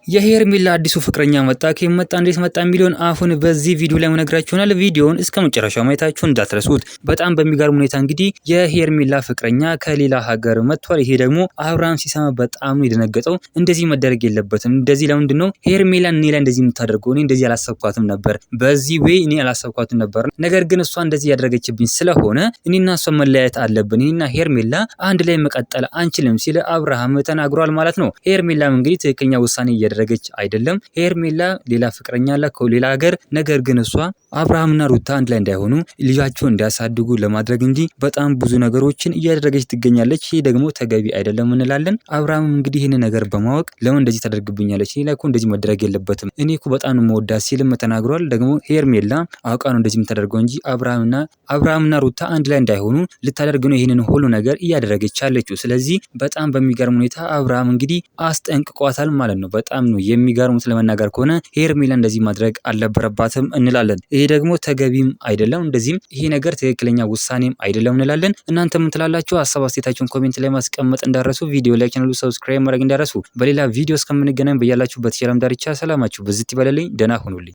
የሄርሜላ አዲሱ ፍቅረኛ መጣ ከመጣ እንዴት መጣ የሚለውን አሁን በዚህ ቪዲዮ ላይ መነግራችሁ ይሆናል። ቪዲዮውን እስከ መጨረሻው ማየታችሁ እንዳትረሱት። በጣም በሚገርም ሁኔታ እንግዲህ የሄርሜላ ፍቅረኛ ከሌላ ሀገር መጥቷል። ይሄ ደግሞ አብርሃም ሲሰማ በጣም ነው የደነገጠው። እንደዚህ መደረግ የለበትም። እንደዚህ ለምንድን ነው ሄርሜላ እኔ ላይ እንደዚህ የምታደርገው? እኔ እንደዚህ አላሰብኳትም ነበር። በዚህ ወይ እኔ አላሰብኳትም ነበር። ነገር ግን እሷ እንደዚህ ያደረገችብኝ ስለሆነ እኔና እሷ መለያየት አለብን። እኔና ሄርሜላ አንድ ላይ መቀጠል አንችልም ሲል አብርሃም ተናግሯል ማለት ነው። ሄርሜላም እንግዲህ ትክክለኛ ውሳኔ እያደረገች አይደለም። ሄርሜላ ሌላ ፍቅረኛ አላት ከሌላ ሀገር። ነገር ግን እሷ አብርሃምና ሩታ አንድ ላይ እንዳይሆኑ ልጃቸውን እንዲያሳድጉ ለማድረግ እንጂ በጣም ብዙ ነገሮችን እያደረገች ትገኛለች። ይሄ ደግሞ ተገቢ አይደለም እንላለን። አብርሃም እንግዲህ ይህን ነገር በማወቅ ለምን እንደዚህ ታደርግብኛለች? እኔ ላይ እኮ እንደዚህ መደረግ የለበትም። እኔ እኮ በጣም መወዳት ሲልም ተናግሯል። ደግሞ ሄርሜላ አውቃ ነው እንደዚህ የምታደርገው እንጂ አብርሃምና ሩታ አንድ ላይ እንዳይሆኑ ልታደርግ ነው ይህንን ሁሉ ነገር እያደረገች ያለችው። ስለዚህ በጣም በሚገርም ሁኔታ አብርሃም እንግዲህ አስጠንቅቋታል ማለት ነው። በጣም ነው የሚገርሙት። ለመናገር ከሆነ ሄርሜላ እንደዚህ ማድረግ አልነበረባትም እንላለን። ይሄ ደግሞ ተገቢም አይደለም። እንደዚህም ይሄ ነገር ትክክለኛ ውሳኔም አይደለም እንላለን። እናንተ ምን ትላላችሁ? ሀሳብ አስተያየታችሁን ኮሜንት ላይ ማስቀመጥ እንዳረሱ፣ ቪዲዮ ላይክ፣ ቻናሉ ሰብስክራይብ ማድረግ እንዳረሱ። በሌላ ቪዲዮ እስከምንገናኝ በያላችሁበት የዓለም ዳርቻ ሰላማችሁ ብዝት ይበለልኝ። ደህና ሁኑልኝ።